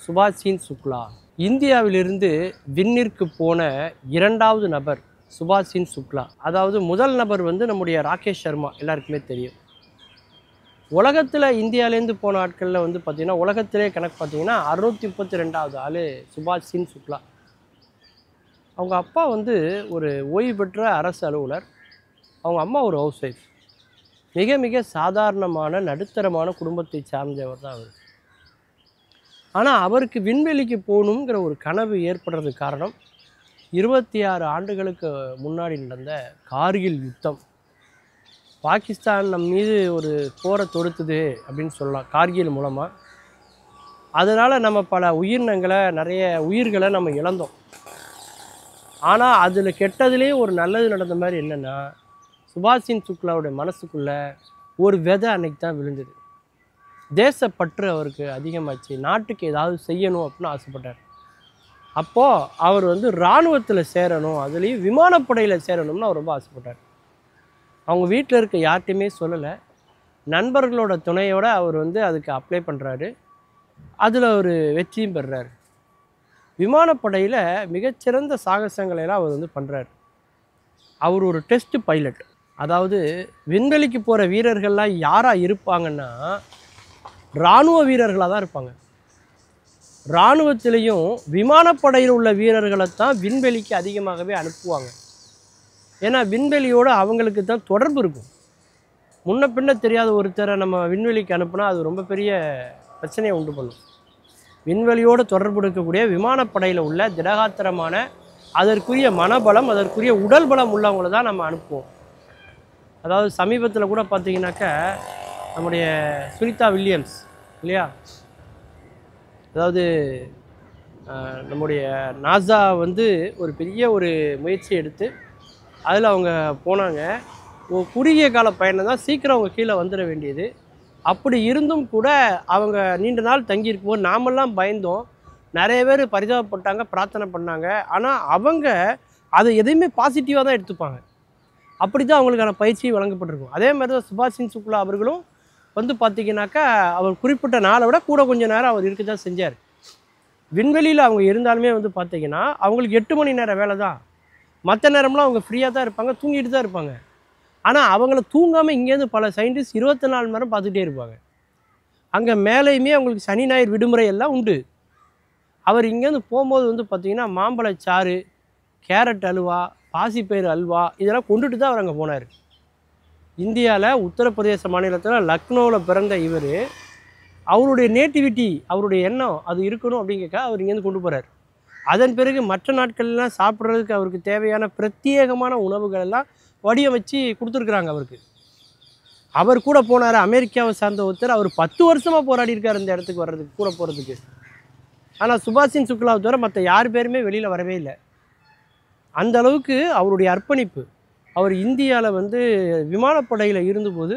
சுபாஷின் சுக்லா. இந்தியாவிலிருந்து விண்ணிற்கு போன இரண்டாவது நபர் சுபாஷின் சுக்லா. அதாவது முதல் நபர் நம்முடைய ராகேஷ் சர்மா, எல்லாருக்குமே தெரியும். உலகத்தில் இந்தியாவிலேருந்து போன ஆட்களில் பார்த்திங்கன்னா உலகத்திலே கணக்கு பார்த்திங்கன்னா 632வது ஆள் சுபாஷின் சுக்லா. அவங்க அப்பா ஒரு ஓய்வு பெற்ற அரசு அலுவலர், அவங்க அம்மா ஒரு ஹவுஸ் ஒய்ஃப். மிக மிக சாதாரணமான நடுத்தரமான குடும்பத்தை சார்ந்தவர் தான் அவர். ஆனால் அவருக்கு விண்வெளிக்கு போகணுங்கிற ஒரு கனவு ஏற்படுறதுக்கு காரணம் 26 ஆண்டுகளுக்கு முன்னாடி நடந்த கார்கில் யுத்தம். பாகிஸ்தான் நம் மீது ஒரு போரை தொடுத்துது அப்படின்னு சொல்லலாம் கார்கில் மூலமாக. அதனால் நம்ம பல உயிரினங்களை, நிறைய உயிர்களை நம்ம இழந்தோம். ஆனால் அதில் கெட்டதுலேயே ஒரு நல்லது நடந்த மாதிரி என்னென்னா, சுபாஷின் சுக்லாவுடைய மனசுக்குள்ளே ஒரு விதை அன்னைக்கு தான் விழுந்தது. தேசப்பற்று அவருக்கு அதிகமாச்சு. நாட்டுக்கு ஏதாவது செய்யணும் அப்படின்னு ஆசைப்பட்டார். அப்போது அவர் இராணுவத்தில் சேரணும், அதுலேயும் விமானப்படையில் சேரணும்னு அவர் ரொம்ப ஆசைப்பட்டார். அவங்க வீட்டில் இருக்க யார்கிட்டையுமே சொல்லலை. நண்பர்களோட துணையோடு அவர் அதுக்கு அப்ளை பண்ணுறாரு. அதில் ஒரு வெற்றியும் பெறுறாரு. விமானப்படையில் மிகச்சிறந்த சாகசங்களையெல்லாம் அவர் பண்ணுறாரு. அவர் ஒரு டெஸ்ட் பைலட். அதாவது விண்வெளிக்கு போகிற வீரர்கள்லாம் யாராக இருப்பாங்கன்னா இராணுவ வீரர்களாக தான் இருப்பாங்க. இராணுவத்திலையும் விமானப்படையில் உள்ள வீரர்களை தான் விண்வெளிக்கு அதிகமாகவே அனுப்புவாங்க. ஏன்னா விண்வெளியோடு அவங்களுக்கு தான் தொடர்பு இருக்கும். முன்ன பின்ன தெரியாத ஒருத்தரை நம்ம விண்வெளிக்கு அனுப்புனா அது ரொம்ப பெரிய பிரச்சனையை உண்டு பண்ணும். விண்வெளியோடு தொடர்பு இருக்கக்கூடிய விமானப்படையில் உள்ள திடகாத்திரமான, அதற்குரிய மனபலம், அதற்குரிய உடல் பலம் உள்ளவங்களை தான் நம்ம அனுப்புவோம். அதாவது சமீபத்தில் கூட பார்த்தீங்கன்னாக்கா நம்முடைய சுனிதா வில்லியம்ஸ் இல்லையா, அதாவது நம்முடைய நாசா ஒரு பெரிய ஒரு முயற்சி எடுத்து அதில் அவங்க போனாங்க. குறுகிய கால பயணம் தான், சீக்கிரம் அவங்க கீழே வந்துட வேண்டியது. அப்படி இருந்தும் கூட அவங்க நீண்ட நாள் தங்கியிருக்கும்போது நாமெல்லாம் பயந்தோம். நிறைய பேர் பரிதாபப்பட்டாங்க, பிரார்த்தனை பண்ணாங்க. ஆனால் அவங்க அதை எதையுமே பாசிட்டிவாக தான் எடுத்துப்பாங்க. அப்படி தான் அவங்களுக்கான பயிற்சி வழங்கப்பட்டிருக்கும். அதே மாதிரி தான் சுபாஷின் சுக்லா அவர்களும் பார்த்திங்கனாக்கா அவர் குறிப்பிட்ட நாளை விட கூட கொஞ்சம் நேரம் அவர் இருக்க தான் செஞ்சார். விண்வெளியில் அவங்க இருந்தாலுமே பார்த்திங்கன்னா அவங்களுக்கு 8 மணி நேரம் வேலை தான். மற்ற நேரம்லாம் அவங்க ஃப்ரீயாக தான் இருப்பாங்க, தூங்கிட்டு தான் இருப்பாங்க. ஆனால் அவங்கள தூங்காமல் இங்கேருந்து பல சயின்டிஸ்ட் 24 மணி நேரம் பார்த்துக்கிட்டே இருப்பாங்க. அங்கே மேலேயுமே அவங்களுக்கு சனி ஞாயிறு விடுமுறை எல்லாம் உண்டு. அவர் இங்கேருந்து போகும்போது பார்த்திங்கன்னா மாம்பழச்சாறு, கேரட் அல்வா, பாசிப்பயிறு அல்வா இதெல்லாம் கொண்டுட்டு தான் அவர் அங்கே போனார். இந்தியாவில் உத்தரப்பிரதேச மாநிலத்தில் லக்னோவில் பிறந்த இவர், அவருடைய நேட்டிவிட்டி, அவருடைய எண்ணம் அது இருக்கணும் அப்படிங்கக்கா அவர் இங்கேருந்து கொண்டு போகிறார். அதன் பிறகு மற்ற நாட்கள்லாம் சாப்பிட்றதுக்கு அவருக்கு தேவையான பிரத்யேகமான உணவுகள் எல்லாம் வடிவமைச்சு கொடுத்துருக்குறாங்க அவருக்கு. அவர் கூட போனார், அமெரிக்காவை சார்ந்த ஒருத்தர். அவர் 10 வருஷமாக போராடி இருக்கார் இந்த இடத்துக்கு வர்றதுக்கு, கூட போகிறதுக்கு. ஆனால் சுபாஷின் சுக்லாவை தவிர மற்ற யார் பேருமே வெளியில் வரவே இல்லை. அந்த அளவுக்கு அவருடைய அர்ப்பணிப்பு. அவர் இந்தியாவில் விமானப்படையில் இருந்தபோது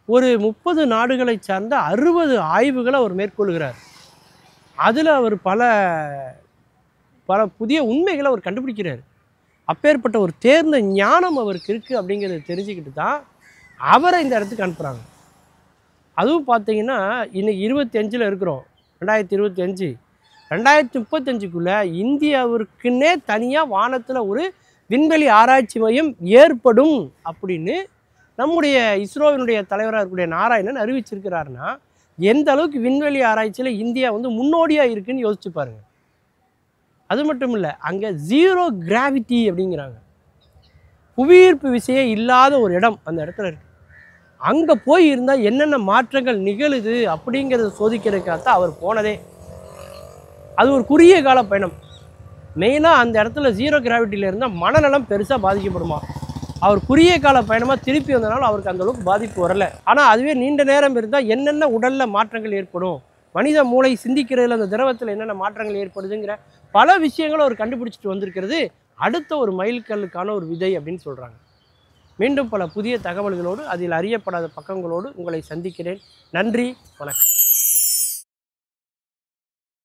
ஒரு 30 நாடுகளை சார்ந்த 60 ஆய்வுகளை அவர் மேற்கொள்கிறார். அதில் அவர் பல புதிய உண்மைகளை அவர் கண்டுபிடிக்கிறார். அப்பேற்பட்ட ஒரு தேர்ந்த ஞானம் அவருக்கு இருக்குது அப்படிங்கிறத தெரிஞ்சுக்கிட்டு தான் அவரை இந்த இடத்துக்கு அனுப்புகிறாங்க. அதுவும் பார்த்திங்கன்னா இன்றைக்கி 25 இருக்கிறோம், 2025. 2035க்குள்ளே இந்தியாவிற்குன்னே தனியாக வானத்தில் ஒரு விண்வெளி ஆராய்ச்சி மையம் ஏற்படும் அப்படின்னு நம்முடைய இஸ்ரோவினுடைய தலைவராக இருக்கக்கூடிய நாராயணன் அறிவிச்சிருக்கிறாருன்னா எந்த அளவுக்கு விண்வெளி ஆராய்ச்சியில் இந்தியா முன்னோடியாக இருக்குதுன்னு யோசிச்சு பாருங்கள். அது மட்டும் இல்லை, அங்கே 0 கிராவிட்டி அப்படிங்கிறாங்க. புவியீர்ப்பு விசையே இல்லாத ஒரு இடம் அந்த இடத்துல இருக்குது. அங்கே போய் இருந்தால் என்னென்ன மாற்றங்கள் நிகழுது அப்படிங்கிறத சோதிக்கிறதுக்காகத்தான் அவர் போனதே. அது ஒரு குறுகிய கால பயணம். மெயினாக அந்த இடத்துல 0 கிராவிட்டியில் இருந்தால் மனநலம் பெருசாக பாதிக்கப்படுமா. அவர் குறுகிய கால பயணமாக திருப்பி வந்தனால அவருக்கு அந்தளவுக்கு பாதிப்பு வரலை. ஆனால் அதுவே நீண்ட நேரம் இருந்தால் என்னென்ன உடலில் மாற்றங்கள் ஏற்படும், மனித மூளை சிந்திக்கிறதுல அந்த திரவத்தில் என்னென்ன மாற்றங்கள் ஏற்படுதுங்கிற பல விஷயங்களும் அவர் கண்டுபிடிச்சிட்டு வந்திருக்கிறது அடுத்த ஒரு மைல்கல்லுக்கான ஒரு விதை அப்படின்னு சொல்கிறாங்க. மீண்டும் பல புதிய தகவல்களோடு, அதில் அறியப்படாத பக்கங்களோடு உங்களை சந்திக்கிறேன். நன்றி, வணக்கம்.